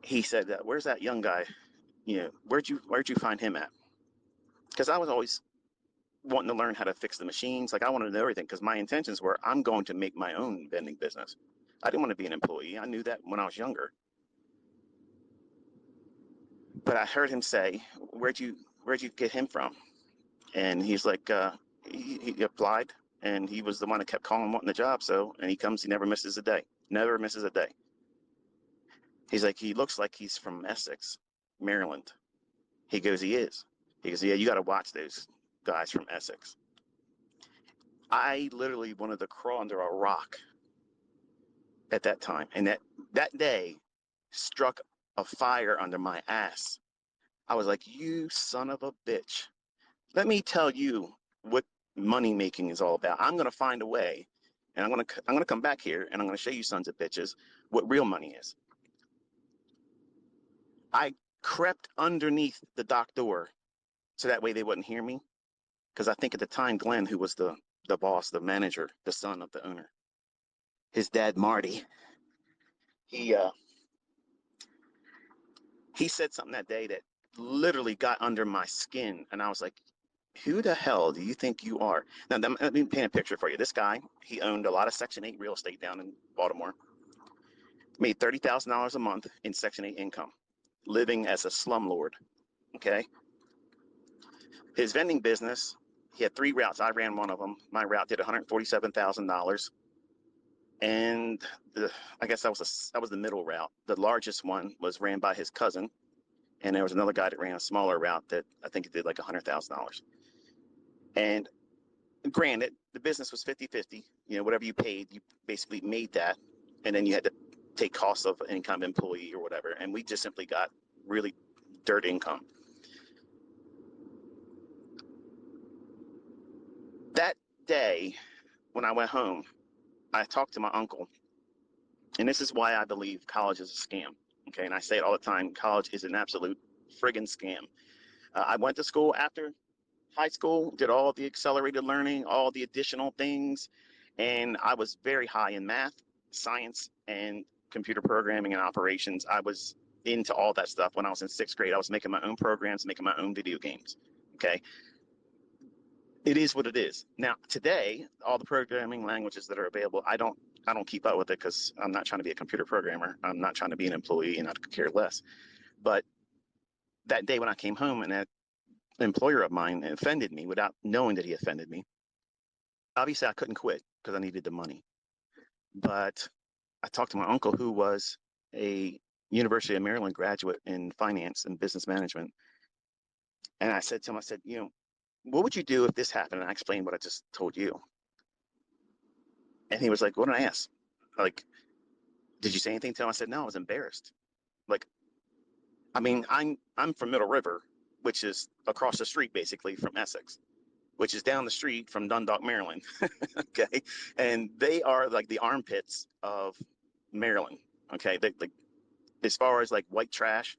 he said, "Where's that young guy? Where'd you find him at?" Because I was always wanting to learn how to fix the machines. Like I wanted to know everything because my intentions were I'm going to make my own vending business. I didn't want to be an employee. I knew that when I was younger. But I heard him say, "Where'd you get him from?" And he's like, he applied, and he was the one that kept calling wanting the job. So, and he comes, he never misses a day, never misses a day. He's like, he looks like he's from Essex, Maryland. He goes, he is. He goes, yeah, you got to watch those guys from Essex. I literally wanted to crawl under a rock at that time. And that day struck a fire under my ass. I was like, you son of a bitch. Let me tell you what money making is all about. I'm going to find a way, and I'm going to come back here, and I'm going to show you sons of bitches what real money is. I crept underneath the dock door so that way they wouldn't hear me. Because I think at the time, Glenn, who was the boss, the manager, the son of the owner, his dad, Marty, he he said something that day that literally got under my skin. And I was like, who the hell do you think you are? Now, let me paint a picture for you. This guy, he owned a lot of Section 8 real estate down in Baltimore, made $30,000 a month in Section 8 income, living as a slumlord, okay? His vending business, he had 3 routes. I ran one of them. My route did $147,000. And I guess that was the middle route. The largest one was ran by his cousin. And there was another guy that ran a smaller route that I think it did like $100,000. And granted, the business was 50-50. Whatever you paid, you basically made that. And then you had to take costs of any kind of employee or whatever. And we just simply got really dirt income. That day, when I went home, I talked to my uncle. And this is why I believe college is a scam. Okay. And I say it all the time, college is an absolute friggin' scam. I went to school after high school, did all the accelerated learning, all the additional things. And I was very high in math, science, and computer programming and operations. I was into all that stuff when I was in 6th grade. I was making my own programs, making my own video games. Okay. It is what it is. Now, today, all the programming languages that are available, I don't keep up with it because I'm not trying to be a computer programmer. I'm not trying to be an employee, and I could care less. But that day when I came home and that employer of mine offended me without knowing that he offended me, obviously I couldn't quit because I needed the money. But I talked to my uncle, who was a University of Maryland graduate in finance and business management. And I said to him, I said, what would you do if this happened? And I explained what I just told you. And he was like, what did I ask? Like, did you say anything to him? I said, no, I was embarrassed. Like, I mean, I'm from Middle River, which is across the street, basically, from Essex, which is down the street from Dundalk, Maryland. Okay. And they are like the armpits of Maryland. Okay. Like, as far as like white trash,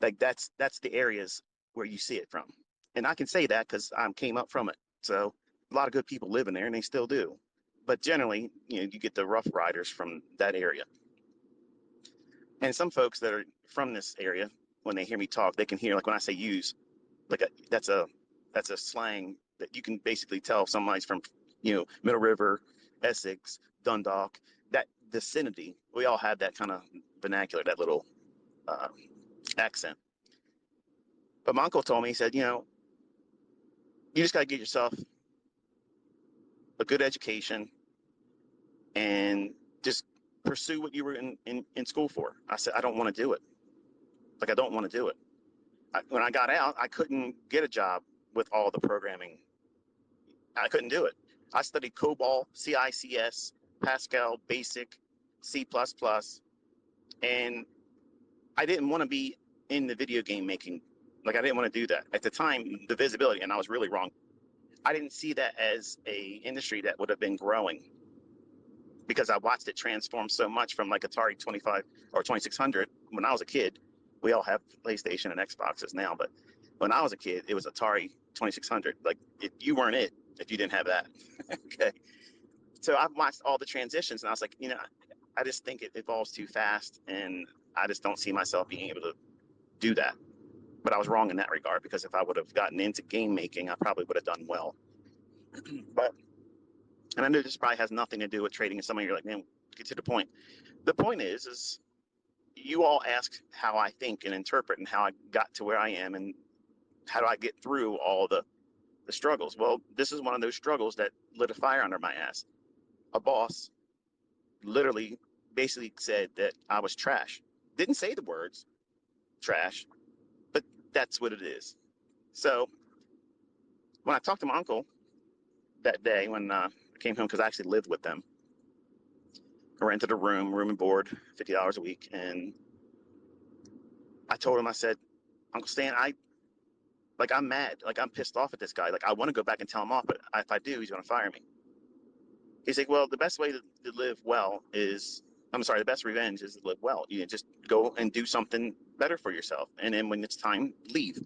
like that's the areas where you see it from. And I can say that because I came up from it. So a lot of good people live in there, and they still do. But generally, you get the rough riders from that area. And some folks that are from this area, when they hear me talk, they can hear, like when I say use, like that's a slang that you can basically tell if somebody's from, Middle River, Essex, Dundalk, that vicinity. We all have that kind of vernacular, that little accent. But my uncle told me, he said, you just got to get yourself a good education and just pursue what you were in school for. I said, I don't want to do it. Like, I don't want to do it. When I got out, I couldn't get a job with all the programming. I couldn't do it. I studied COBOL, CICS, Pascal, Basic, C++, and I didn't want to be in the video game making. Like, I didn't want to do that. At the time, the visibility, and I was really wrong, I didn't see that as a industry that would have been growing, because I watched it transform so much from like Atari 25 or 2600 when I was a kid. We all have PlayStation and Xboxes now, but when I was a kid, it was Atari 2600. Like, if you weren't it, if you didn't have that. Okay. So I've watched all the transitions, and I was like, I just think it evolves too fast, and I just don't see myself being able to do that. But I was wrong in that regard, because if I would have gotten into game making, I probably would have done well. But, and I know this probably has nothing to do with trading, and some of you are like, man, get to the point. The point is you all asked how I think and interpret and how I got to where I am and how do I get through all the struggles. Well, this is one of those struggles that lit a fire under my ass. A boss literally basically said that I was trash. Didn't say the words trash, but that's what it is. So when I talked to my uncle that day when I came home, because I actually lived with them, I rented a room and board, $50 a week, and I told him, I said, Uncle Stan, I'm mad, like I'm pissed off at this guy. Like I want to go back and tell him off, but if I do, he's going to fire me. He's like, well, the best way to live well is, I'm sorry, the best revenge is to live well. You just go and do something better for yourself. And then when it's time, leave.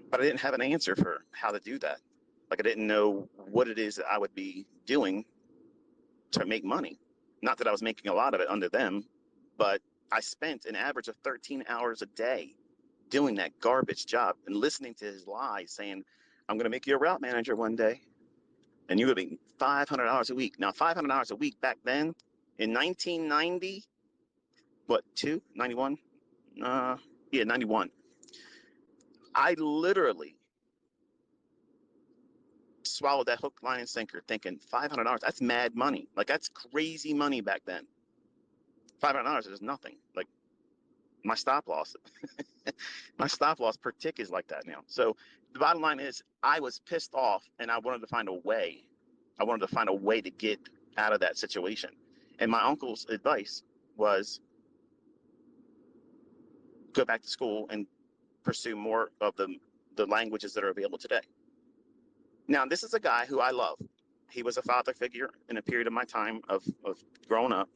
But I didn't have an answer for how to do that. Like I didn't know what it is that I would be doing to make money. Not that I was making a lot of it under them, but I spent an average of 13 hours a day doing that garbage job and listening to his lies saying, I'm going to make you a route manager one day and you would be $500 a week. Now, $500 a week back then in 1990, what, 91? Yeah, 91. I literally swallowed that hook, line, and sinker thinking $500, that's mad money. Like, that's crazy money back then. $500 is nothing. Like, my stop loss, my stop loss per tick is like that now. So the bottom line is I was pissed off and I wanted to find a way. I wanted to find a way to get out of that situation. And my uncle's advice was go back to school and pursue more of the languages that are available today. Now, this is a guy who I love. He was a father figure in a period of my time of growing up.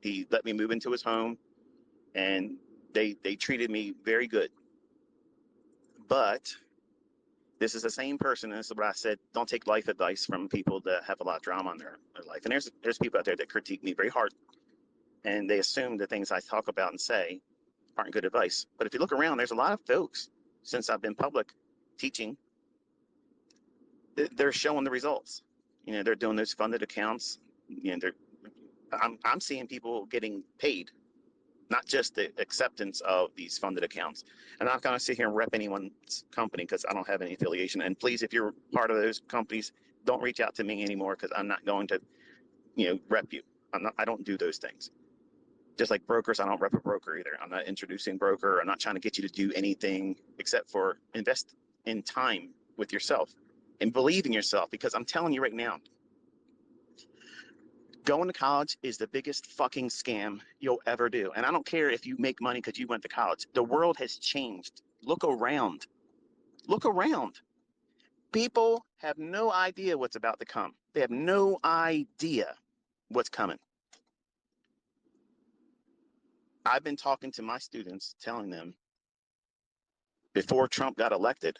He let me move into his home and they treated me very good. But this is the same person, and this is what I said, don't take life advice from people that have a lot of drama in their life. And there's people out there that critique me very hard, and they assume the things I talk about and say aren't good advice. But if you look around, there's a lot of folks, since I've been public teaching, they're showing the results. You know, they're doing those funded accounts. You know, I'm seeing people getting paid, not just the acceptance of these funded accounts. And I'm not going to sit here and rep anyone's company because I don't have any affiliation. And please, if you're part of those companies, don't reach out to me anymore because I'm not going to, rep you. I don't do those things. Just like brokers, I don't rep a broker either. I'm not introducing broker. I'm not trying to get you to do anything except for invest in time with yourself and believe in yourself, because I'm telling you right now, going to college is the biggest fucking scam you'll ever do. And I don't care if you make money because you went to college. The world has changed. Look around. Look around. People have no idea what's about to come. They have no idea what's coming. I've been talking to my students, telling them, before Trump got elected,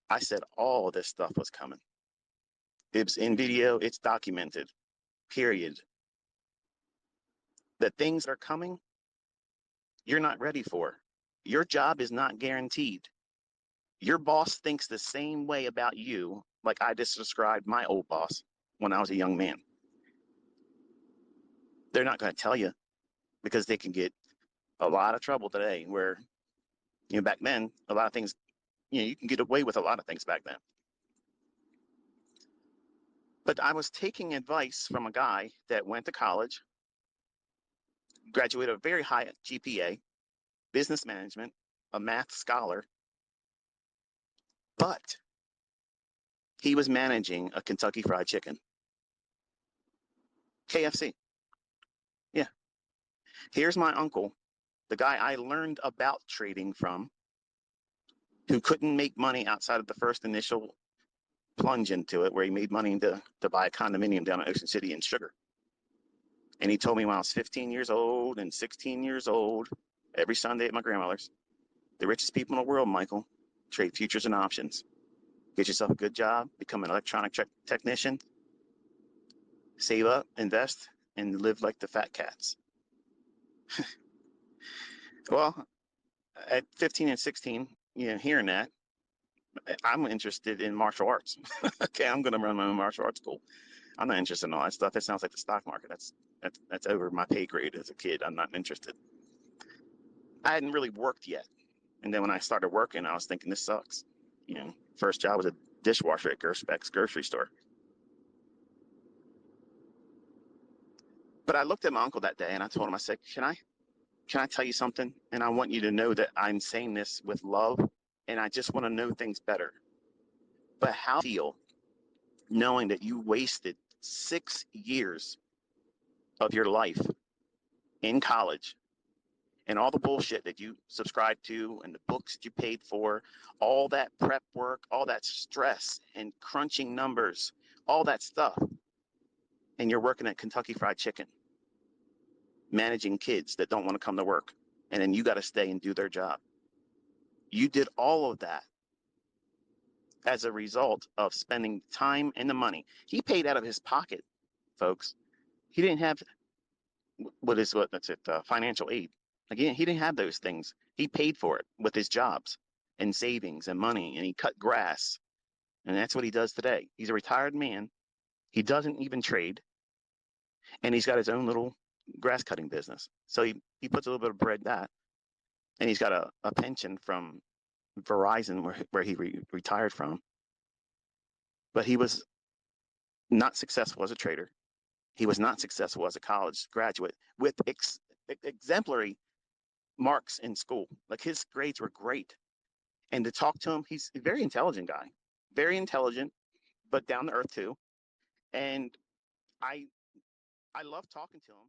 I said all of this stuff was coming. It's in video, it's documented, period. The things that are coming, you're not ready for. Your job is not guaranteed. Your boss thinks the same way about you, like I just described my old boss when I was a young man. They're not going to tell you because they can get a lot of trouble today where, back then, a lot of things, you can get away with a lot of things back then. But I was taking advice from a guy that went to college, graduated a very high GPA, business management, a math scholar, but he was managing a Kentucky Fried Chicken. KFC. Yeah. Here's my uncle, the guy I learned about trading from, who couldn't make money outside of the first initial plunge into it, where he made money to buy a condominium down in Ocean City in Sugar. And he told me when I was 15 years old and 16 years old, every Sunday at my grandmother's, the richest people in the world, Michael, trade futures and options. Get yourself a good job, become an electronic technician, save up, invest, and live like the fat cats. Well, at 15 and 16, hearing that, I'm interested in martial arts. Okay, I'm going to run my own martial arts school. I'm not interested in all that stuff. That sounds like the stock market. That's over my pay grade as a kid. I'm not interested. I hadn't really worked yet, and then when I started working, I was thinking this sucks. First job was a dishwasher at Gerspec's grocery store. But I looked at my uncle that day and I told him, I said, can I tell you something? And I want you to know that I'm saying this with love, and I just want to know things better. But how do you feel knowing that you wasted 6 years of your life in college and all the bullshit that you subscribed to and the books that you paid for, all that prep work, all that stress and crunching numbers, all that stuff, and you're working at Kentucky Fried Chicken, managing kids that don't want to come to work, and then you got to stay and do their job. You did all of that as a result of spending time and the money. He paid out of his pocket, folks. He didn't have financial aid. Again, he didn't have those things. He paid for it with his jobs and savings and money, and he cut grass. And that's what he does today. He's a retired man. He doesn't even trade, and he's got his own little grass cutting business. So he puts a little bit of bread in that, and he's got a pension from Verizon where he retired from. But he was not successful as a trader. He was not successful as a college graduate with exemplary marks in school. Like, his grades were great. And to talk to him, he's a very intelligent guy, very intelligent, but down to earth too. And I I love talking to him.